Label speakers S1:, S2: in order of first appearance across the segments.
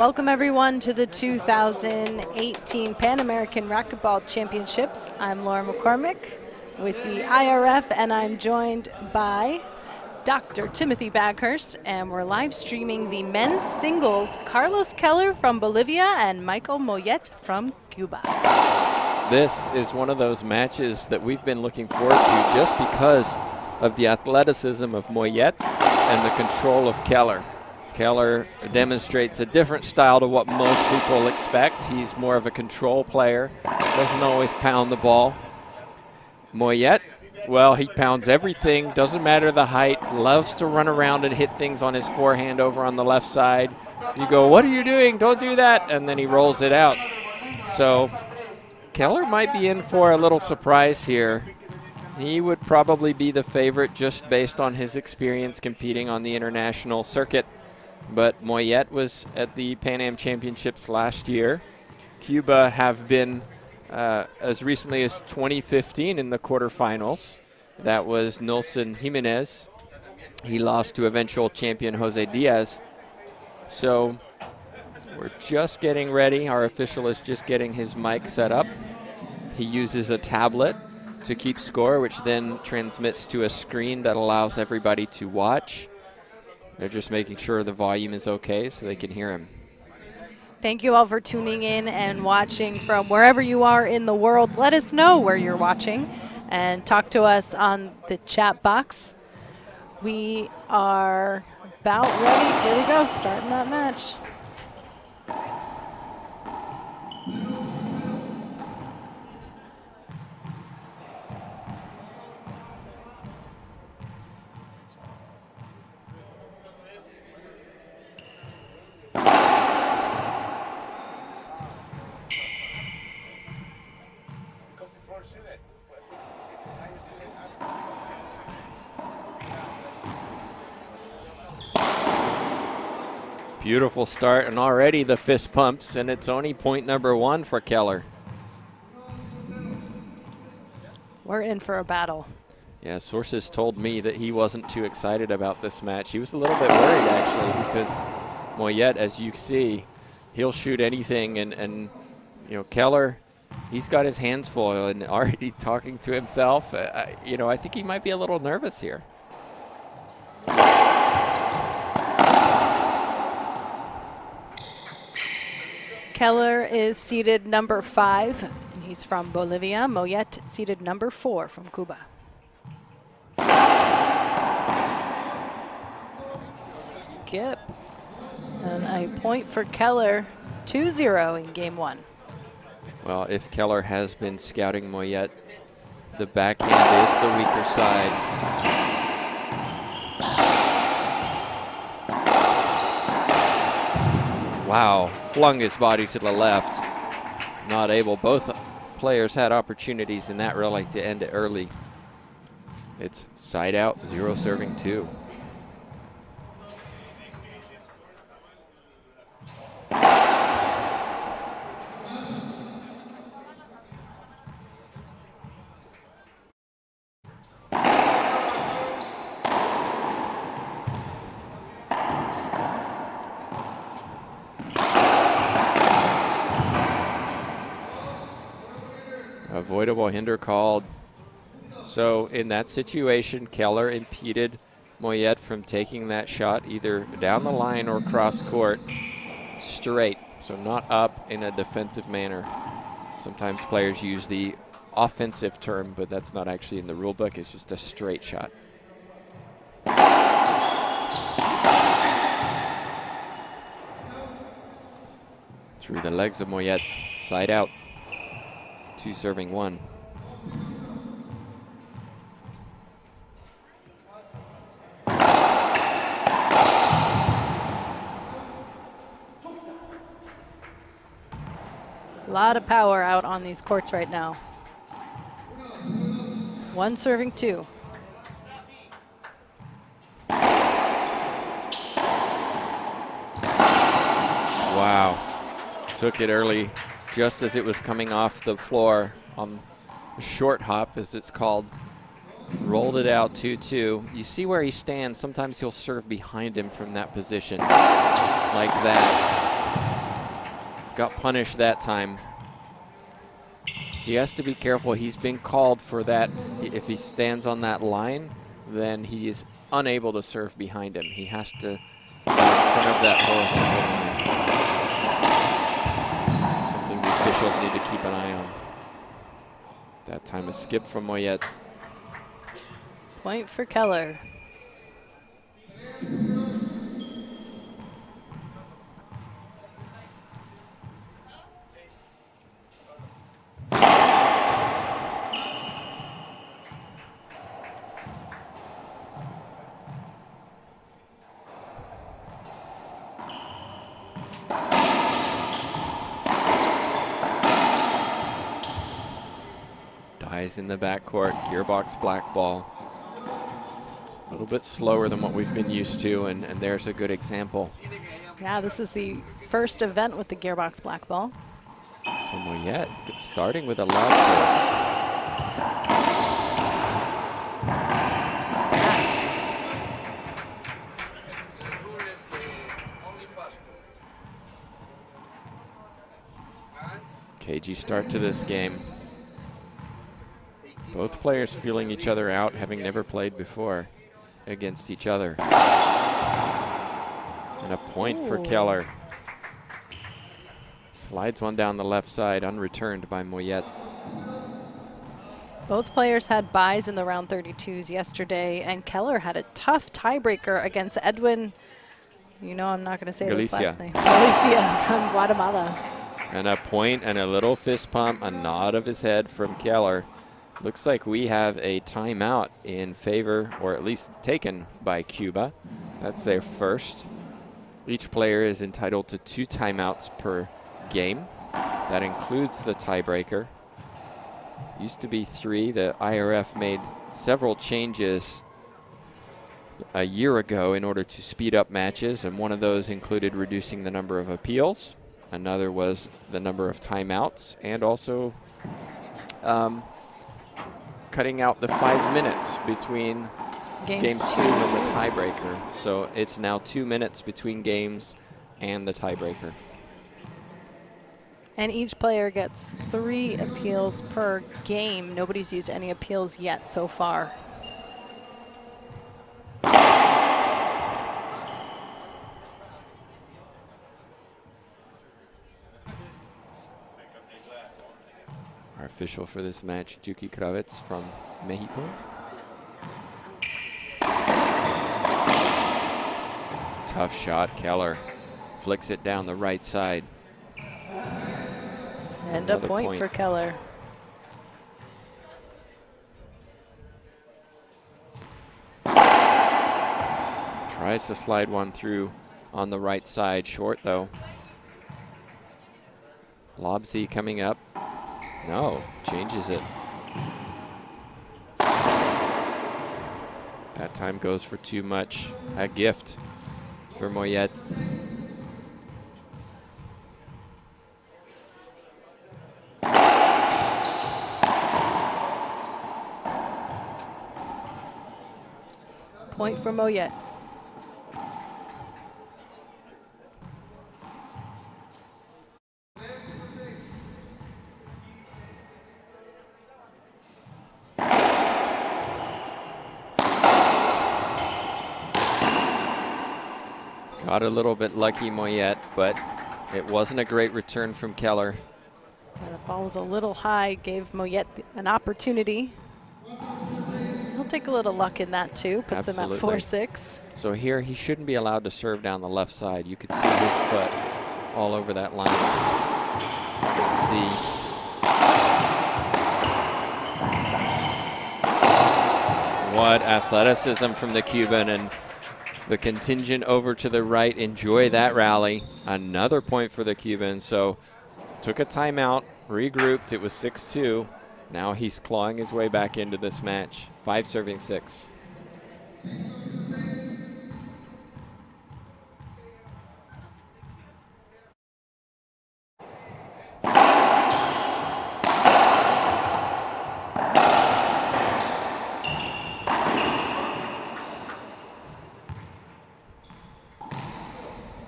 S1: Welcome everyone to the 2018 Pan American Racquetball Championships. I'm Laura McCormick with the IRF, and I'm joined by Dr. Timothy Baghurst, and we're live streaming the men's singles, Carlos Keller from Bolivia and Michael Mollet from Cuba.
S2: This is one of those matches that we've been looking forward to just because of the athleticism of Mollet and the control of Keller. Keller demonstrates a different style to what most people expect. He's more of a control player, doesn't always pound the ball. Mollet, well, he pounds everything, doesn't matter the height, loves to run around and hit things on his forehand over on the left side. You go, what are you doing? Don't do that. And then he rolls it out. So Keller might be in for a little surprise here. He would probably be the favorite just based on his experience competing on the international circuit. But Mollet was at the Pan Am Championships last year. Cuba have been as recently as 2015 in the quarterfinals. That was Nilson Jimenez. He lost to eventual champion Jose Diaz. So we're just getting ready. Our official is just getting his mic set up. He uses a tablet to keep score, which then transmits to a screen that allows everybody to watch. They're just making sure the volume is okay so they can hear him.
S1: Thank you all for tuning in and watching from wherever you are in the world. Let us know where you're watching and talk to us on the chat box. We are about ready. Here we go, starting that match.
S2: Beautiful start, and already the fist pumps, and it's only point number 1 for Keller.
S1: We're in for a battle.
S2: Yeah, sources told me that he wasn't too excited about this match. He was a little bit worried, actually, because Mollet, as you see, he'll shoot anything, and you know, Keller, he's got his hands full and already talking to himself. You know, I think he might be a little nervous here.
S1: Keller is seeded number 5, and he's from Bolivia. Mollet seeded number 4 from Cuba. Skip. And a point for Keller, 2-0 in game 1.
S2: Well, if Keller has been scouting Mollet, the backhand is the weaker side. Wow, flung his body to the left. Not able. Both players had opportunities in that rally to end it early. It's side out, 0 serving 2. Avoidable hinder called. So in that situation, Keller impeded Mollet from taking that shot either down the line or cross court straight. So not up in a defensive manner. Sometimes players use the offensive term, but that's not actually in the rule book. It's just a straight shot. Through the legs of Mollet, side out. 2 serving 1.
S1: A lot of power out on these courts right now. 1 serving 2.
S2: Wow. Took it early, just as it was coming off the floor on a short hop, as it's called. Rolled it out 2-2. You see where he stands. Sometimes he'll serve behind him from that position, like that. got punished that time. He has to be careful. He's been called for that. If he stands on that line, then he is unable to serve behind him. He has to be in front of that horizontal line. Something the officials need to keep an eye on. That time a skip from Mollet.
S1: Point for Keller.
S2: Dies in the backcourt, gearbox black ball. A little bit slower than what we've been used to, and there's a good example.
S1: Yeah, this is the first event with the gearbox black ball.
S2: So Mollet starting with a lob serve.
S1: He's fast.
S2: KG start to this game. Both players feeling each other out, having never played before against each other. And a point for Keller. Slides one down the left side, unreturned by Mollet.
S1: Both players had buys in the round 32s yesterday, and Keller had a tough tiebreaker against Edwin. You know, I'm not going to say his last name. Galicia from Guatemala.
S2: And a point and a little fist pump, a nod of his head from Keller. Looks like we have a timeout in favor, or at least taken by Cuba. That's their first. Each player is entitled to 2 timeouts per game. That includes the tiebreaker. Used to be 3. The IRF made several changes a year ago in order to speed up matches, and one of those included reducing the number of appeals. Another was the number of timeouts, and also cutting out the 5 minutes between games 2 and the tiebreaker. So it's now 2 minutes between games and the tiebreaker.
S1: And each player gets 3 appeals per game. Nobody's used any appeals yet so far.
S2: Our official for this match, Juki Kravitz from Mexico. Tough shot, Keller flicks it down the right side.
S1: And
S2: Another
S1: a point for Keller.
S2: Tries to slide one through on the right side, short though. Lobsy coming up. No, changes it. That time goes for too much. A gift for Mollet.
S1: Point for Mollet.
S2: Got a little bit lucky, Mollet, but it wasn't a great return from Keller.
S1: The ball was a little high, gave Mollet an opportunity. He'll take a little luck in that too, puts him at 4-6.
S2: So here he shouldn't be allowed to serve down the left side. You could see his foot all over that line. You can see what athleticism from the Cuban, and the contingent over to the right enjoy that rally. Another point for the Cuban. So took a timeout, regrouped. It was 6-2. Now he's clawing his way back into this match. 5 serving 6.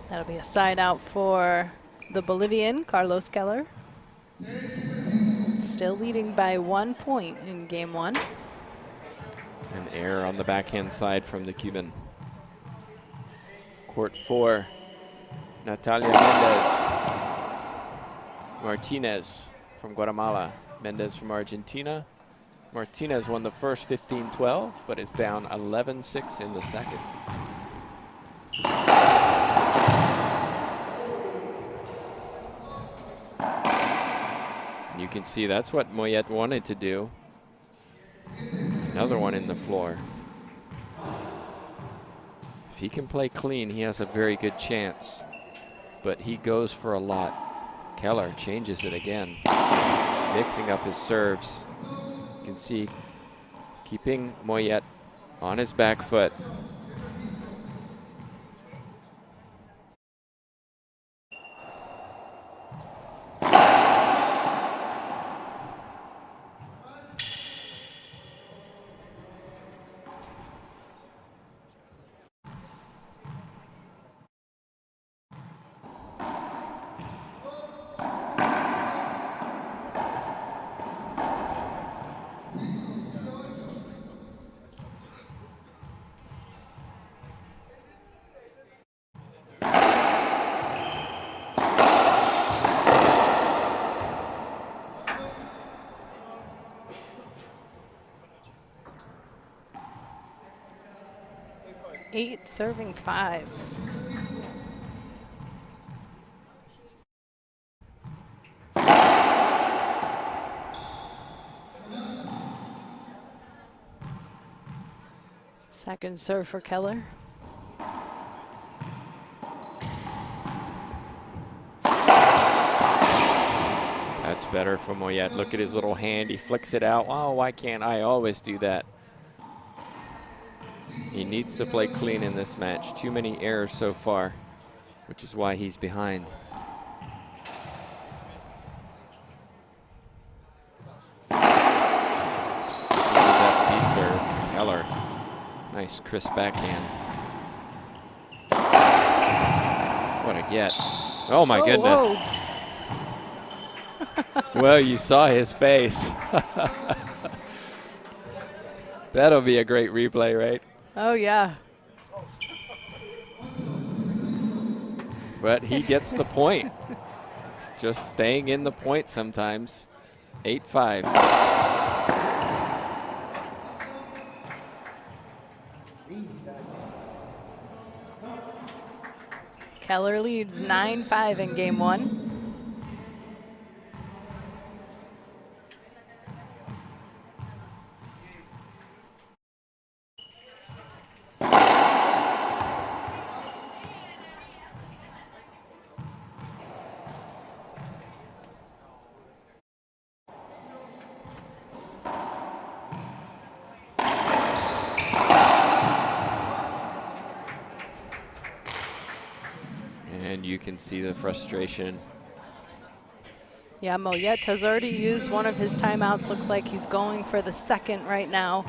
S1: That'll be a side out for the Bolivian, Carlos Keller. Still leading by 1 point in game 1.
S2: An error on the backhand side from the Cuban. Court 4, Natalia Mendez. Martinez from Guatemala. Mendez from Argentina. Martinez won the first 15-12, but is down 11-6 in the second. You can see that's what Mollet wanted to do. Another one in the floor. If he can play clean, he has a very good chance. But he goes for a lot. Keller changes it again, mixing up his serves. You can see keeping Mollet on his back foot.
S1: Eight serving 5. Second serve for Keller.
S2: That's better for Mollet. Look at his little hand. He flicks it out. Oh, why can't I always do that? He needs to play clean in this match. Too many errors so far, which is why he's behind. That C-serve, Keller. Nice crisp backhand. What a get. Oh my goodness. Well, you saw his face. That'll be a great replay, right?
S1: Oh, yeah.
S2: But he gets the point. It's just staying in the point sometimes. 8-5.
S1: Keller leads 9-5 in game 1.
S2: You can see the frustration.
S1: Yeah, Mollet has already used one of his timeouts. Looks like he's going for the second right now.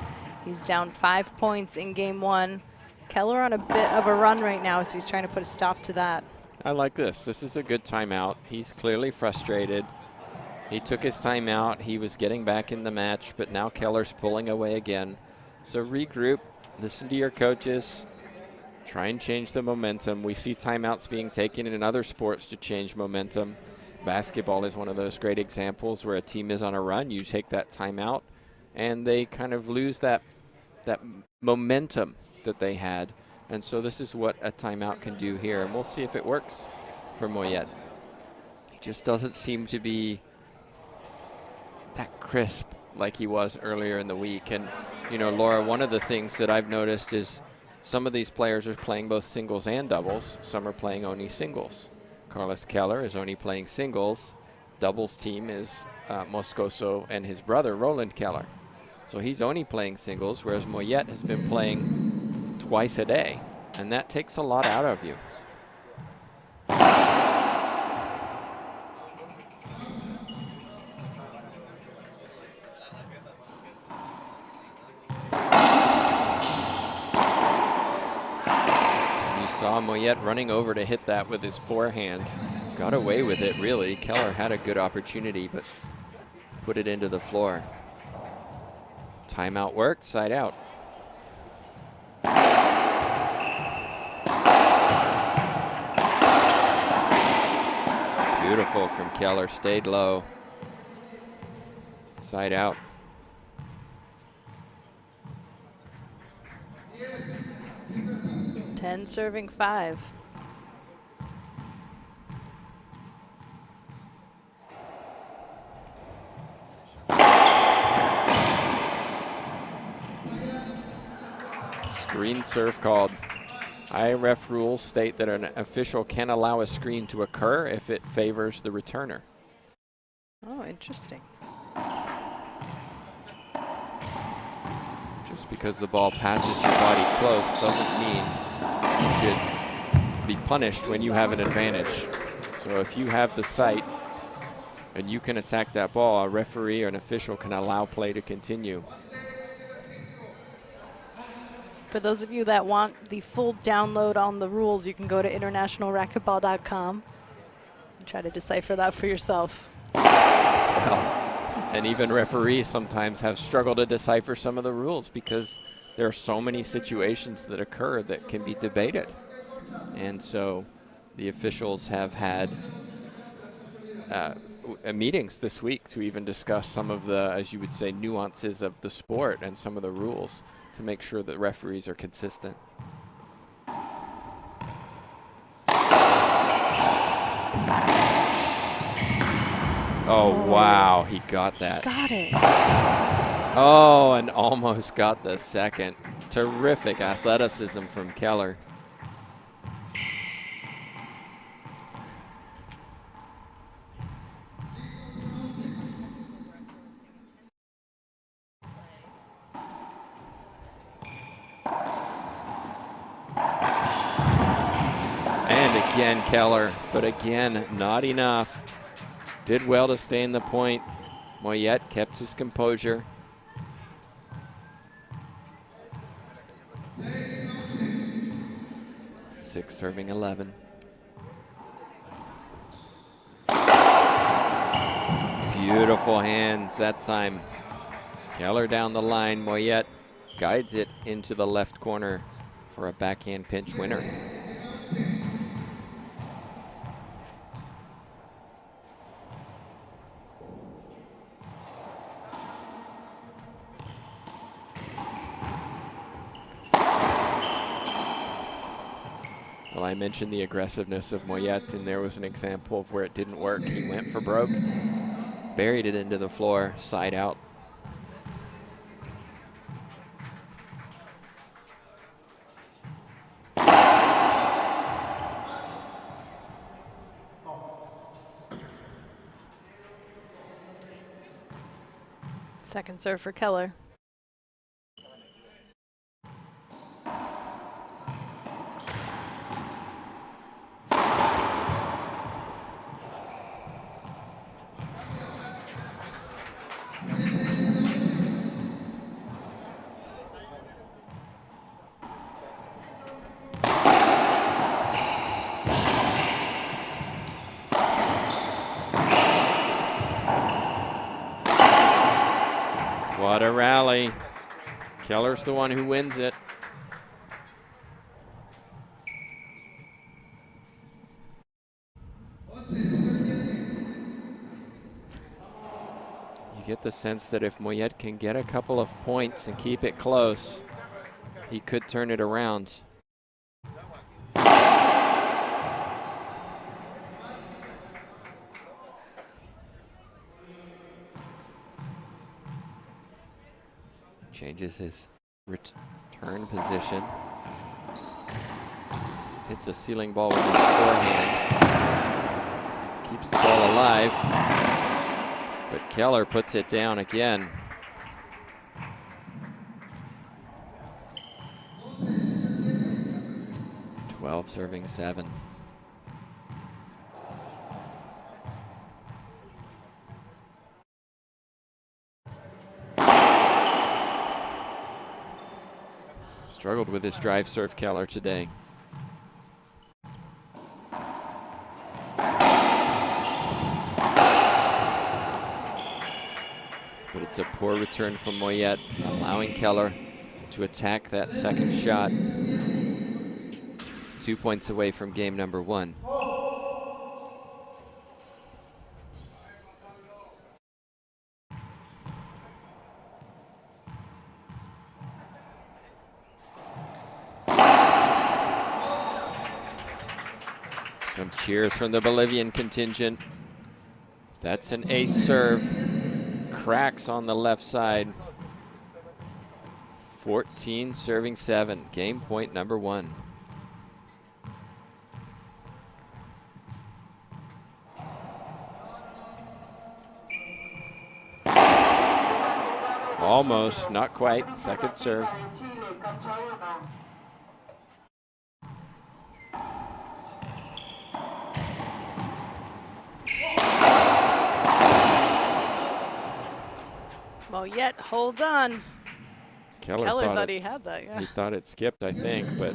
S1: He's down 5 points in game 1. Keller on a bit of a run right now, so he's trying to put a stop to that.
S2: I like this. This is a good timeout. He's clearly frustrated. He took his timeout. He was getting back in the match, but now Keller's pulling away again. So regroup, listen to your coaches. Try and change the momentum. We see timeouts being taken in other sports to change momentum. Basketball is one of those great examples where a team is on a run. You take that timeout, and they kind of lose that momentum that they had. And so this is what a timeout can do here. And we'll see if it works for Mollet. He just doesn't seem to be that crisp like he was earlier in the week. And, you know, Laura, one of the things that I've noticed is some of these players are playing both singles and doubles. Some are playing only singles. Carlos Keller is only playing singles. Doubles team is Moscoso and his brother, Roland Keller. So he's only playing singles, whereas Mollet has been playing twice a day. And that takes a lot out of you. Saw Mollet running over to hit that with his forehand. got away with it, really. Keller had a good opportunity, but put it into the floor. Timeout worked, side out. Beautiful from Keller, stayed low. Side out.
S1: Ten serving 5.
S2: Screen serve called. IRF rules state that an official can allow a screen to occur if it favors the returner.
S1: Oh, interesting.
S2: Just because the ball passes your body close doesn't mean you should be punished when you have an advantage. So if you have the sight and you can attack that ball, a referee or an official can allow play to continue.
S1: For those of you that want the full download on the rules, you can go to internationalracquetball.com and try to decipher that for yourself.
S2: Well, and even referees sometimes have struggled to decipher some of the rules because there are so many situations that occur that can be debated. And so the officials have had meetings this week to even discuss some of the, as you would say, nuances of the sport and some of the rules to make sure that referees are consistent. Oh, wow, he got that.
S1: Got it.
S2: Oh, and almost got the second. Terrific athleticism from Keller. And again, Keller, but again, not enough. Did well to stay in the point. Mollet kept his composure. Six serving 11. Beautiful hands that time. Keller down the line. Mollet guides it into the left corner for a backhand pinch winner. Well, I mentioned the aggressiveness of Mollet, and there was an example of where it didn't work. He went for broke, buried it into the floor, side out.
S1: Second serve for Keller.
S2: What a rally. Keller's the one who wins it. You get the sense that if Mollet can get a couple of points and keep it close, he could turn it around. Changes his return position. Hits a ceiling ball with his forehand. Keeps the ball alive. But Keller puts it down again. (12 serving 7). Struggled with his drive serve, Keller, today. But it's a poor return from Mollet, allowing Keller to attack that second shot. 2 points away from game number 1. Some cheers from the Bolivian contingent. That's an ace serve. Cracks on the left side. 14 serving 7. Game point number 1. Almost, not quite. Second serve.
S1: Mollet, hold on.
S2: Keller
S1: thought he had that, yeah.
S2: He thought it skipped, I think, but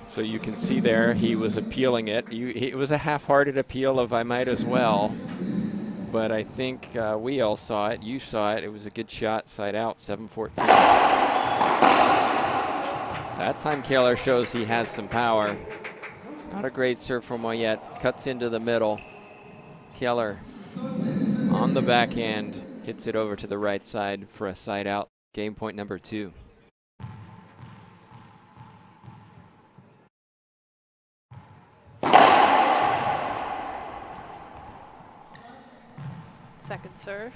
S2: so you can see there he was appealing it. It was a half-hearted appeal of I might as well, but I think we all saw it. You saw it. It was a good shot, side out, 7-14. That time Keller shows he has some power. Not a great serve from Mollet. Cuts into the middle. Keller on the backhand hits it over to the right side for a side out. Game point number 2.
S1: Second serve.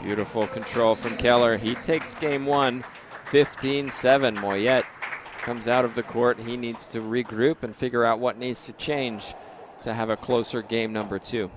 S2: Beautiful control from Keller. He takes game 1, 15-7. Mollet comes out of the court. He needs to regroup and figure out what needs to change to have a closer game number 2.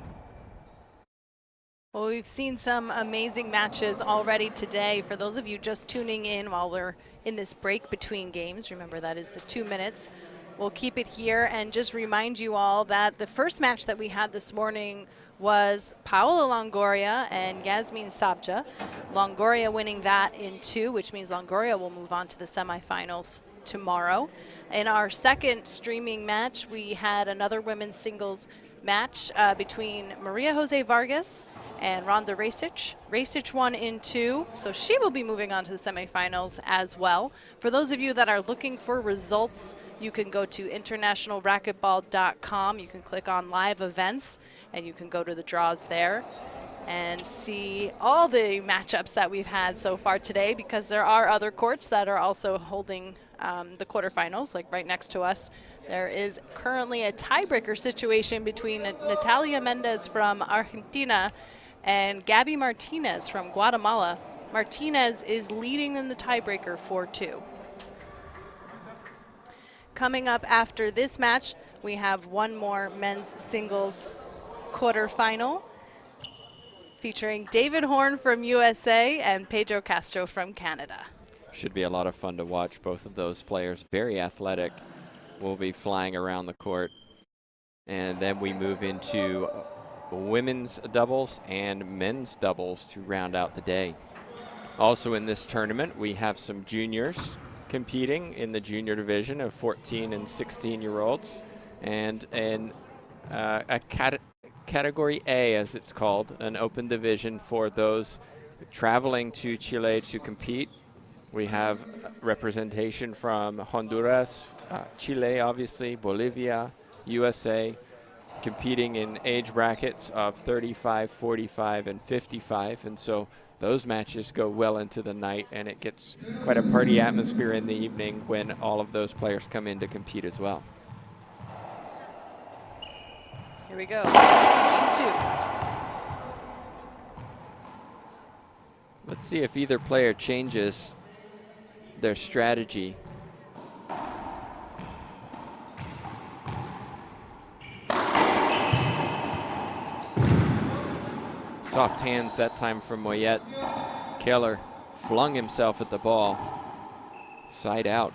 S1: Well, we've seen some amazing matches already today. For those of you just tuning in while we're in this break between games, remember that is the 2 minutes. We'll keep it here and just remind you all that the first match that we had this morning was Paola Longoria and Yasmin Sabja. Longoria winning that in 2, which means Longoria will move on to the semifinals tomorrow. In our second streaming match, we had another women's singles match between Maria Jose Vargas and Ronda Rasic. Rasic won in 2, so she will be moving on to the semifinals as well. For those of you that are looking for results, you can go to internationalracquetball.com. You can click on live events and you can go to the draws there and see all the matchups that we've had so far today, because there are other courts that are also holding the quarterfinals, like right next to us. There is currently a tiebreaker situation between Natalia Mendez from Argentina and Gabby Martinez from Guatemala. Martinez is leading in the tiebreaker 4-2. Coming up after this match, we have one more men's singles quarterfinal featuring David Horn from USA and Pedro Castro from Canada.
S2: Should be a lot of fun to watch. Both of those players, very athletic, will be flying around the court. And then we move into women's doubles and men's doubles to round out the day. Also in this tournament, we have some juniors competing in the junior division of 14 and 16-year-olds, and a Category A, as it's called, an open division for those traveling to Chile to compete. We have representation from Honduras, Chile, obviously, Bolivia, USA, competing in age brackets of 35, 45, and 55. And so those matches go well into the night, and it gets quite a party atmosphere in the evening when all of those players come in to compete as well.
S1: Here we go. Game 2.
S2: Let's see if either player changes their strategy. Soft hands that time from Mollet. Keller flung himself at the ball. Side out.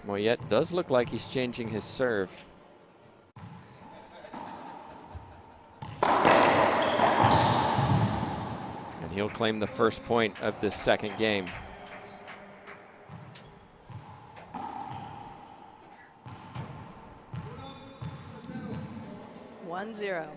S2: Mollet does look like he's changing his serve. And he'll claim the first point of this second game.
S1: One zero.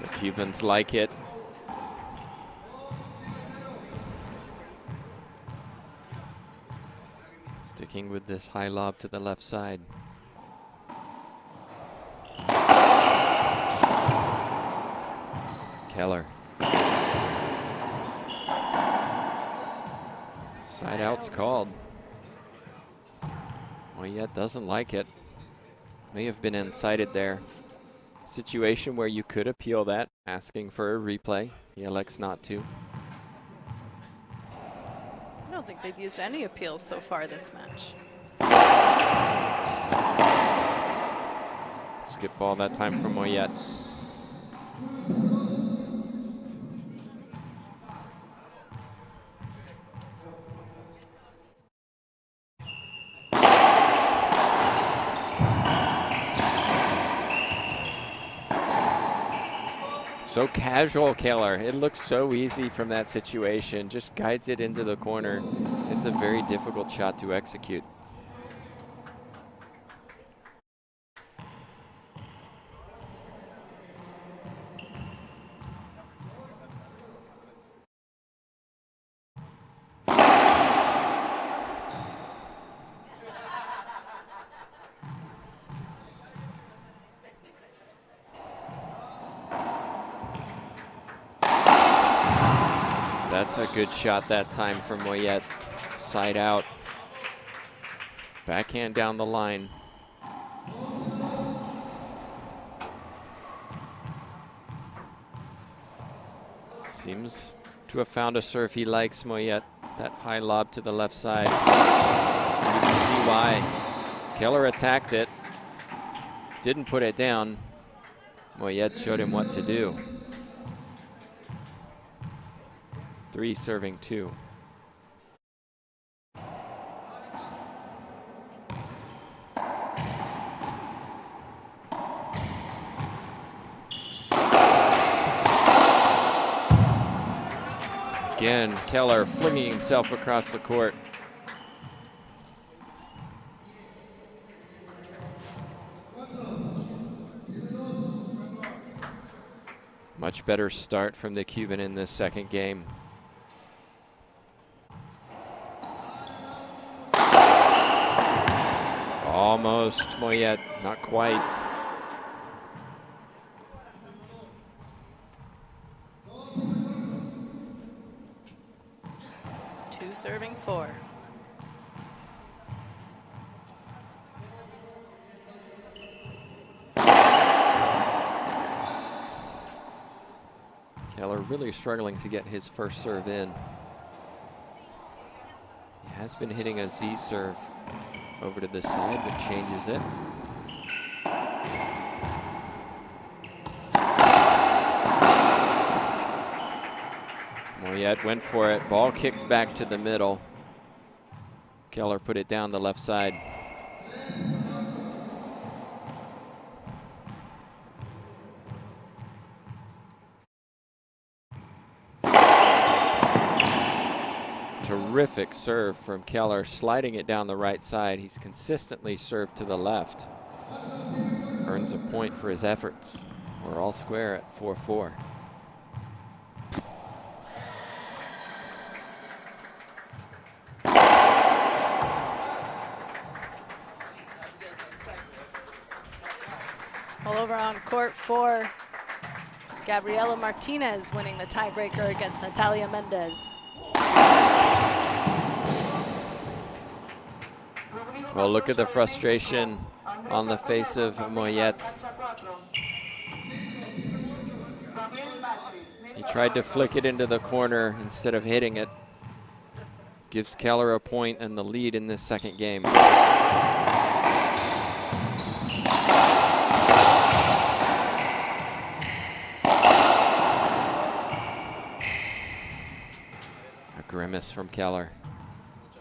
S2: The Cubans like it. Sticking with this high lob to the left side. Keller. Side out's called. Mollet doesn't like it. May have been incited there. Situation where you could appeal that, asking for a replay. He elects not to.
S1: I don't think they've used any appeals so far this match.
S2: Skip ball that time for Mollet. So casual, Keller. It looks so easy from that situation. Just guides it into the corner. It's a very difficult shot to execute. That's a good shot that time from Mollet. Side out. Backhand down the line. Seems to have found a serve he likes, Mollet. That high lob to the left side. And you can see why. Keller attacked it. Didn't put it down. Mollet showed him what to do. 3 serving 2. Again, Keller flinging himself across the court. Much better start from the Cuban in this second game. Almost Mollet, not quite.
S1: Two serving 4.
S2: Keller really struggling to get his first serve in. He has been hitting a Z serve over to this side, but changes it. Mollet went for it. Ball kicked back to the middle. Keller put it down the left side. Terrific serve from Keller, sliding it down the right side. He's consistently served to the left. Earns a point for his efforts. We're all square at 4-4.
S1: All over on court 4, Gabriela Martinez winning the tiebreaker against Natalia Mendez.
S2: Well, look at the frustration on the face of Mollet. He tried to flick it into the corner instead of hitting it. Gives Keller a point and the lead in this second game. A grimace from Keller.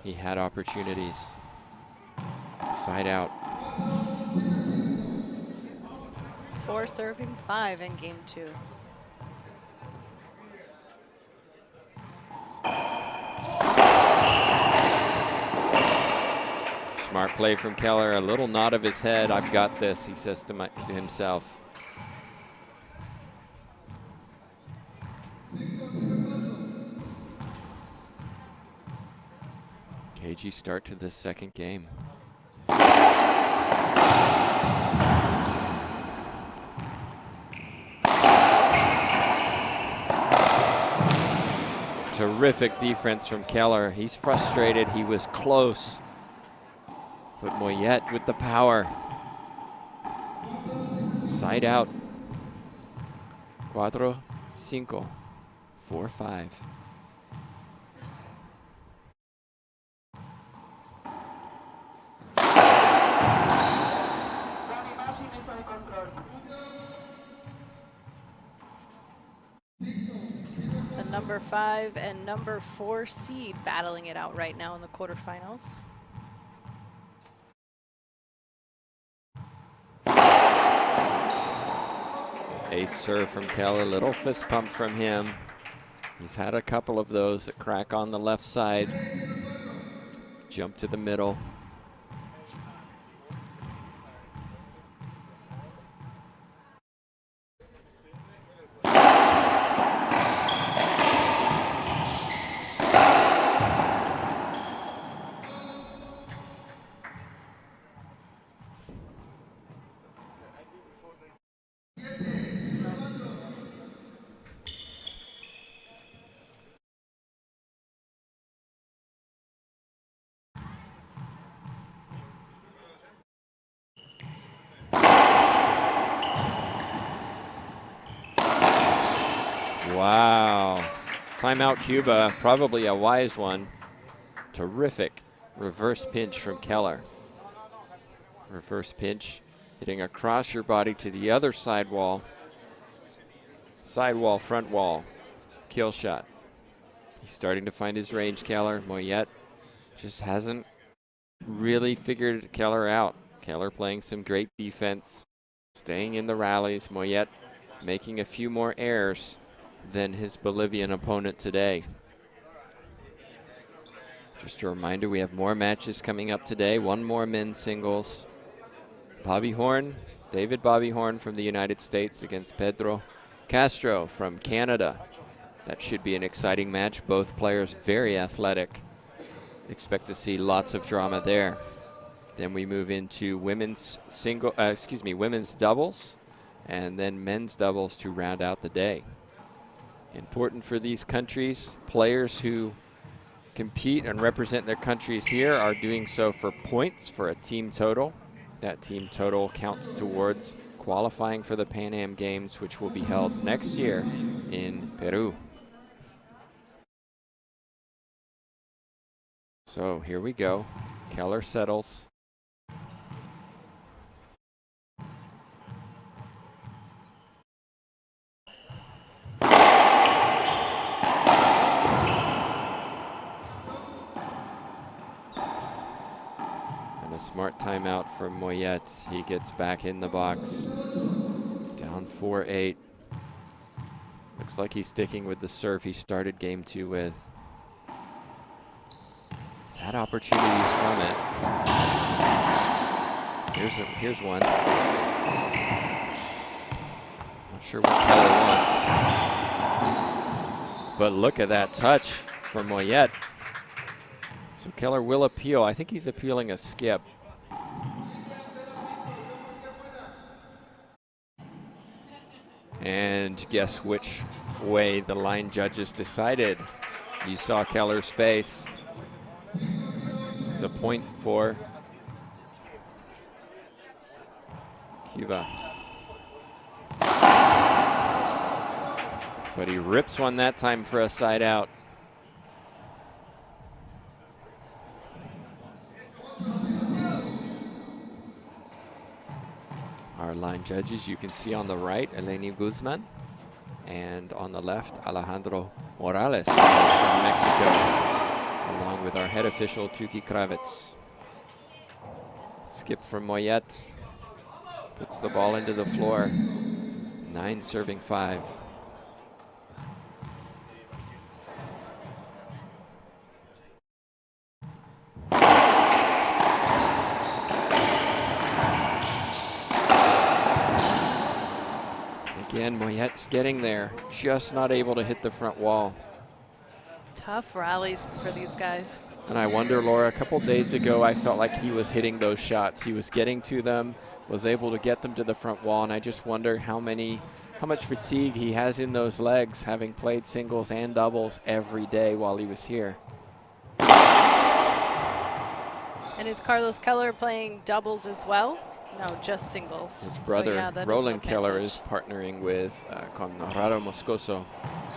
S2: he had opportunities. Side out.
S1: 4 serving 5 in game 2.
S2: Smart play from Keller, a little nod of his head. I've got this, he says to himself. Cagey start to this second game. Terrific defense from Keller. He's frustrated, he was close. But Mollet with the power. Side out. 4-5. 4-5.
S1: The number 5 and number 4 seed battling it out right now in the quarterfinals.
S2: Ace serve from Keller, little fist pump from him. He's had a couple of those that crack on the left side. Jump to the middle. Wow. Timeout Cuba, probably a wise one. Terrific reverse pinch from Keller. Reverse pinch, hitting across your body to the other side wall. Side wall, front wall. Kill shot. He's starting to find his range, Keller. Mollet just hasn't really figured Keller out. Keller playing some great defense, staying in the rallies. Mollet making a few more errors than his Bolivian opponent today. Just a reminder, we have more matches coming up today. One more men's singles. Bobby Horn, David Bobby Horn from the United States against Pedro Castro from Canada. That should be an exciting match. Both players very athletic. Expect to see lots of drama there. Then we move into women's doubles, and then men's doubles to round out the day. Important for these countries. Players who compete and represent their countries here are doing so for points for a team total. That team total counts towards qualifying for the Pan Am Games, which will be held next year in Peru. So here we go. Keller settles. Smart timeout from Mollet. He gets back in the box. Down 4-8. Looks like he's sticking with the serve he started game 2 with. He's had opportunities from it. Here's one. Not sure what Keller wants. But look at that touch from Mollet. So Keller will appeal. I think he's appealing a skip. And guess which way the line judges decided. You saw Keller's face. It's a point for Cuba. But he rips one that time for a side out. Our line judges, you can see on the right, Eleni Guzman, and on the left, Alejandro Morales from Mexico. along with our head official, Tuki Kravitz. Skip from Mollet. Puts the ball into the floor. 9 serving 5. Again, Mollet's getting there, just not able to hit the front wall.
S1: Tough rallies for these guys.
S2: And I wonder, Laura, a couple days ago, I felt like he was hitting those shots. He was getting to them, was able to get them to the front wall, and I just wonder how much fatigue he has in those legs, having played singles and doubles every day while he was here.
S1: And is Carlos Keller playing doubles as well? No, just singles.
S2: His brother,
S1: so, yeah,
S2: Roland Keller, is partnering with Conrado Moscoso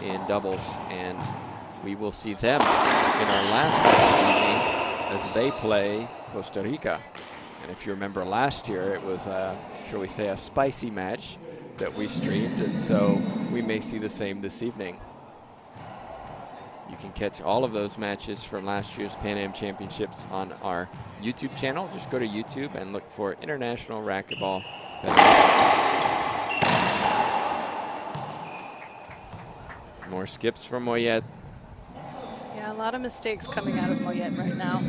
S2: in doubles, and we will see them in our last match as they play Costa Rica. And if you remember last year, it was, shall we say, a spicy match that we streamed, and so we may see the same this evening. You can catch all of those matches from last year's Pan Am Championships on our YouTube channel. Just go to YouTube and look for International Racquetball Federation. More skips from Mollet.
S1: Yeah, a lot of mistakes coming out of Mollet right now.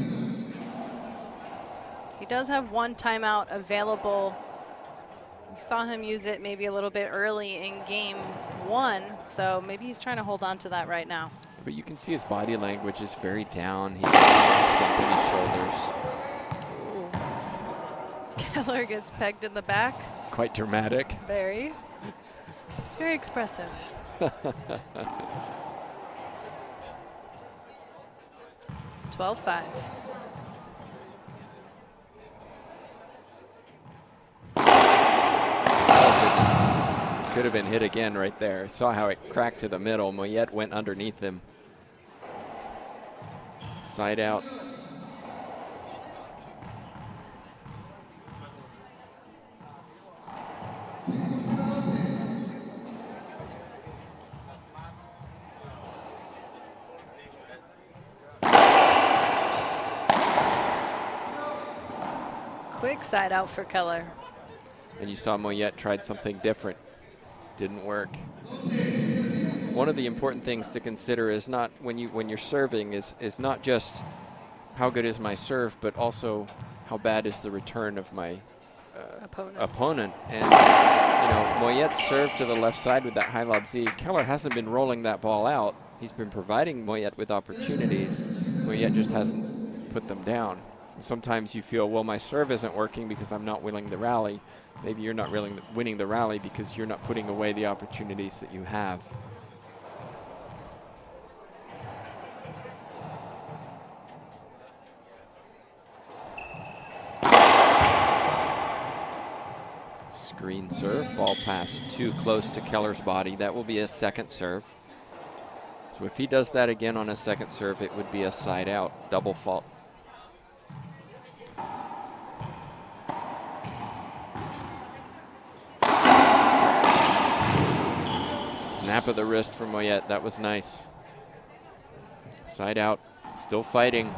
S1: He does have one timeout available. We saw him use it maybe a little bit early in game 1, so maybe he's trying to hold on to that right now.
S2: But you can see his body language is very down. He's slumping his shoulders.
S1: Ooh. Keller gets pegged in the back.
S2: Quite dramatic.
S1: Very. It's very expressive. 12-5.
S2: Could have been hit again right there. Saw how it cracked to the middle. Mollet went underneath him. Side out.
S1: Quick side out for Keller.
S2: And you saw Mollet tried something different. Didn't work. One of the important things to consider is not when you're serving is not just how good is my serve, but also how bad is the return of my opponent. And Mollet served to the left side with that high lob Z. Keller hasn't been rolling that ball out. He's been providing Mollet with opportunities. Mollet just hasn't put them down. Sometimes you feel, well, my serve isn't working because I'm not winning the rally. Maybe you're not really winning the rally because you're not putting away the opportunities that you have. Screen serve, ball pass too close to Keller's body. That will be a second serve. So if he does that again on a second serve, it would be a side out, double fault. Snap of the wrist from Mollet. That was nice. Side out. Still fighting.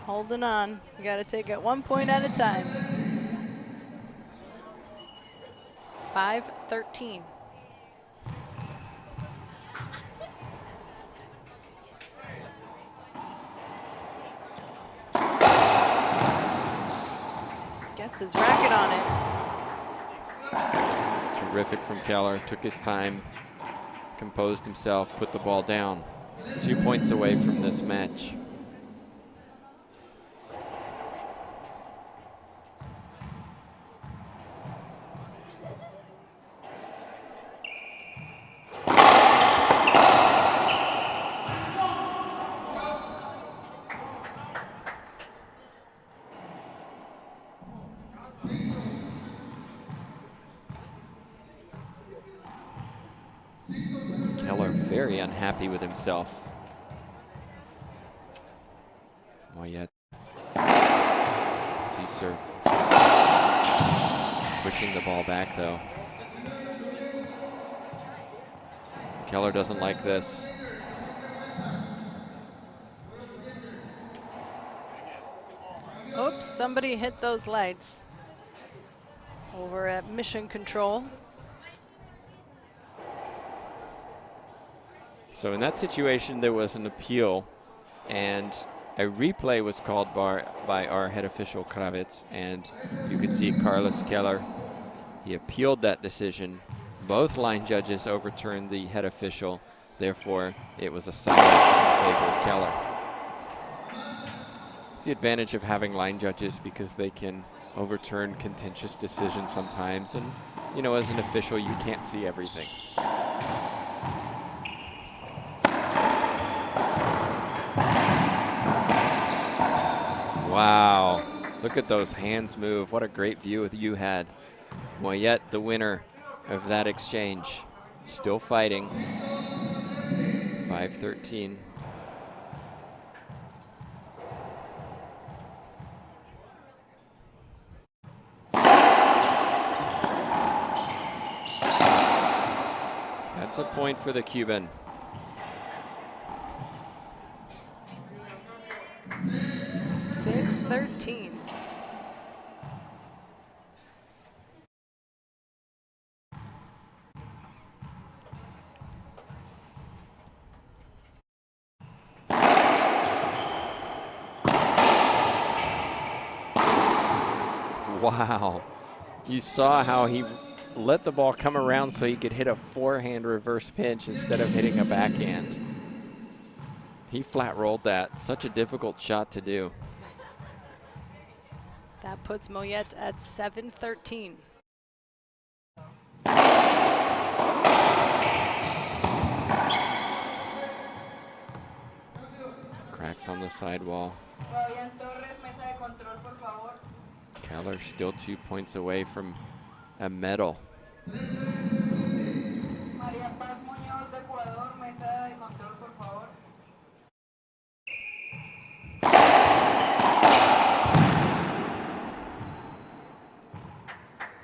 S1: Holding on. You got to take it 1 point at a time. 5-13. Gets his racket on it.
S2: Terrific from Keller. Took his time, composed himself, put the ball down. 2 points away from this match. Keller very unhappy with himself. Mollet. Z serve. Pushing the ball back though. Keller doesn't like this.
S1: somebody hit those lights over at Mission Control.
S2: So in that situation, there was an appeal, and a replay was called by our head official, Kravitz, and you could see Carlos Keller. He appealed that decision. Both line judges overturned the head official. Therefore, it was a silent in favor of Keller. It's the advantage of having line judges because they can overturn contentious decisions sometimes. And, you know, as an official, you can't see everything. Wow, look at those hands move. What a great view you had. Mollet, the winner of that exchange, still fighting. 5-13. That's a point for the Cuban. Wow, you saw how he let the ball come around so he could hit a forehand reverse pinch instead of hitting a backhand. He flat rolled that. Such a difficult shot to do.
S1: That puts Mollet at 7-13.
S2: Cracks on the sidewall. Keller still 2 points away from a medal.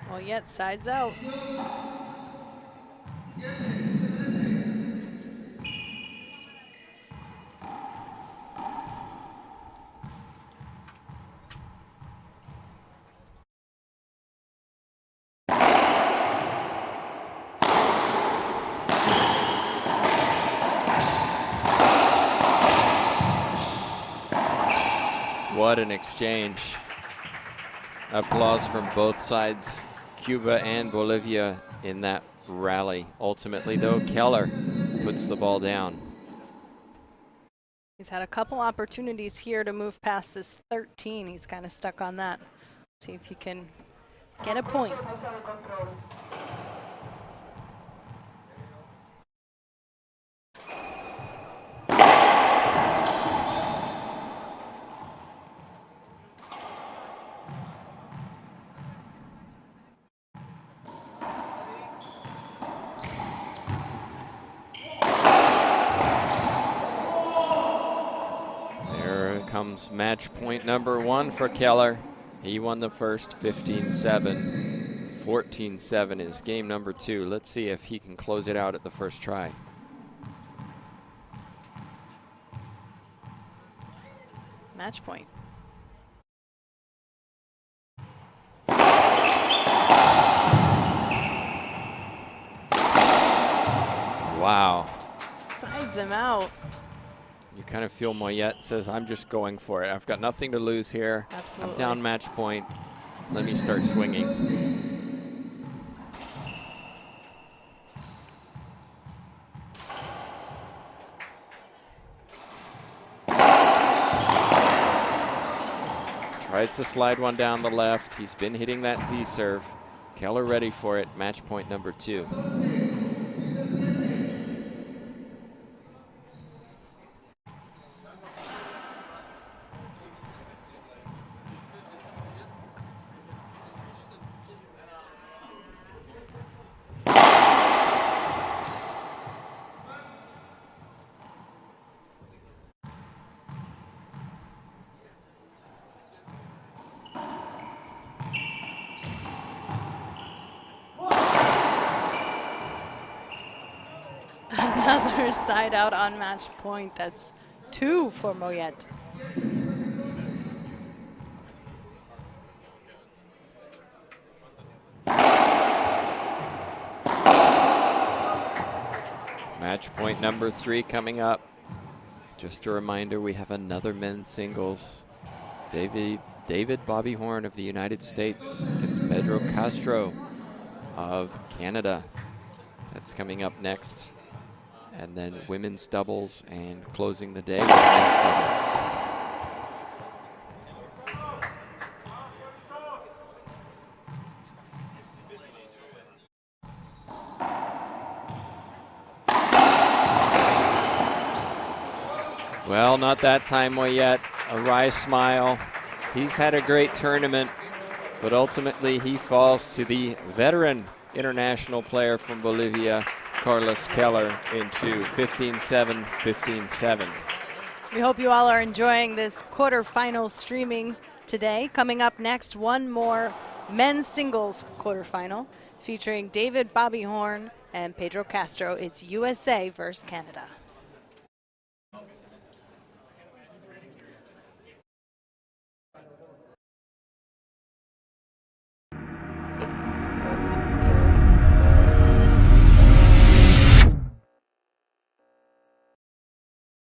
S1: Mollet sides out.
S2: What an exchange. Applause from both sides, Cuba and Bolivia, in that rally. Ultimately, though, Keller puts the ball down.
S1: He's had a couple opportunities here to move past this 13. He's kind of stuck on that. See if he can get a point.
S2: Comes match point number 1 for Keller. He won the first 15-7. 14-7 is game number 2. Let's see if he can close it out at the first try.
S1: Match point.
S2: Wow.
S1: Sides him out.
S2: You kind of feel Mollet says, I'm just going for it. I've got nothing to lose here.
S1: Absolutely.
S2: I'm down match point. Let me start swinging. Tries to slide one down the left. He's been hitting that Z serve. Keller ready for it. Match point number 2.
S1: Another side out on match point. That's 2 for Mollet.
S2: Match point number 3 coming up. Just a reminder, we have another men's singles. David Bobby Horn of the United States against Pedro Castro of Canada. That's coming up next. And then women's doubles and closing the day with men's doubles. Well, not that time yet. A wry smile. He's had a great tournament, but ultimately he falls to the veteran international player from Bolivia, Carlos Keller, into 15-7, 15-7.
S1: We hope you all are enjoying this quarterfinal streaming today. Coming up next, one more men's singles quarterfinal featuring David Bobby Horn and Pedro Castro. It's USA versus Canada.